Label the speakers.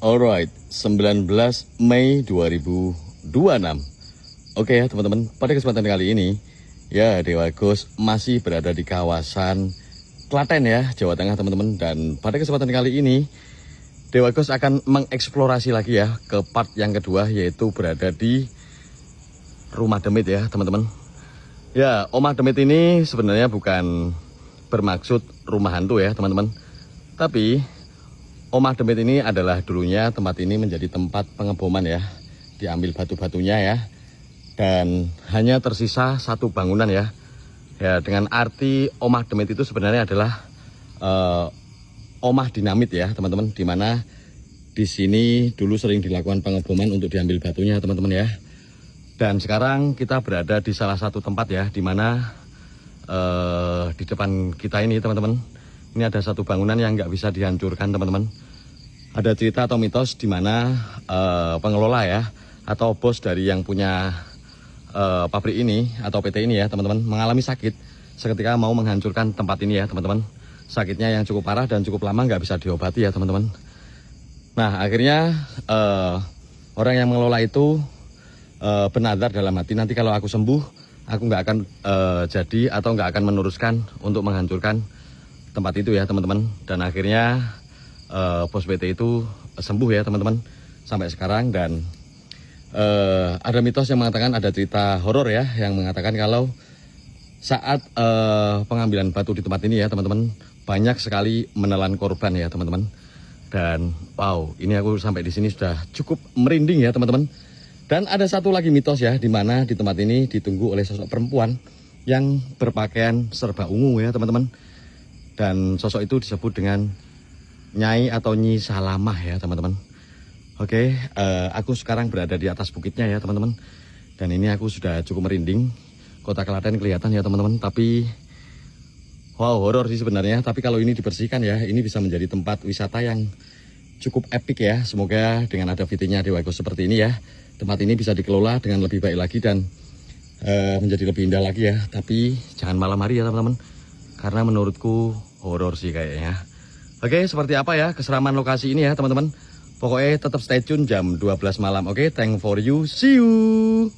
Speaker 1: Alright, 19 Mei 2026. Oke ya teman-teman, pada kesempatan kali ini ya Dewa Ghost masih berada di kawasan Klaten ya, Jawa Tengah teman-teman. Dan pada kesempatan kali ini Dewa Ghost akan mengeksplorasi lagi ya ke part yang kedua, yaitu berada di Rumah Demit ya teman-teman. Ya, Omah Demit ini sebenarnya bukan bermaksud rumah hantu ya teman-teman, tapi Omah Demit ini adalah dulunya tempat ini menjadi tempat pengeboman ya. Diambil batu-batunya ya. Dan hanya tersisa satu bangunan ya. Ya, dengan arti Omah Demit itu sebenarnya adalah omah dinamit ya teman-teman. Dimana di sini dulu sering dilakukan pengeboman untuk diambil batunya teman-teman ya. Dan sekarang kita berada di salah satu tempat ya. Dimana di depan kita ini teman-teman, ini ada satu bangunan yang nggak bisa dihancurkan teman-teman. Ada cerita atau mitos di mana pengelola ya atau bos dari yang punya pabrik ini atau PT ini ya teman-teman mengalami sakit seketika mau menghancurkan tempat ini ya teman-teman. Sakitnya yang cukup parah dan cukup lama nggak bisa diobati ya teman-teman. Nah akhirnya orang yang mengelola itu bernadar dalam hati, nanti kalau aku sembuh aku nggak akan jadi atau nggak akan meneruskan untuk menghancurkan tempat itu ya teman-teman. Dan akhirnya bos PT itu sembuh ya teman-teman sampai sekarang. Dan ada mitos yang mengatakan, ada cerita horor ya yang mengatakan kalau saat pengambilan batu di tempat ini ya teman-teman, banyak sekali menelan korban ya teman-teman. Dan wow, ini aku sampai di sini sudah cukup merinding ya teman-teman. Dan ada satu lagi mitos ya, di mana di tempat ini ditunggu oleh sosok perempuan yang berpakaian serba ungu ya teman-teman. Dan sosok itu disebut dengan Nyai atau Nyi Salamah ya teman-teman. Oke, aku sekarang berada di atas bukitnya ya teman-teman. Dan ini aku sudah cukup merinding. Kota Klaten kelihatan ya teman-teman. Tapi wow, horor sih sebenarnya. Tapi kalau ini dibersihkan ya, ini bisa menjadi tempat wisata yang cukup epic ya. Semoga dengan ada VT-nya Dewa Ghost seperti ini ya, tempat ini bisa dikelola dengan lebih baik lagi dan menjadi lebih indah lagi ya. Tapi jangan malam hari ya teman-teman, karena menurutku horor sih kayaknya. Oke, seperti apa ya keseraman lokasi ini ya teman-teman. Pokoknya tetap stay tune jam 12 malam. Oke, thank for you. See you.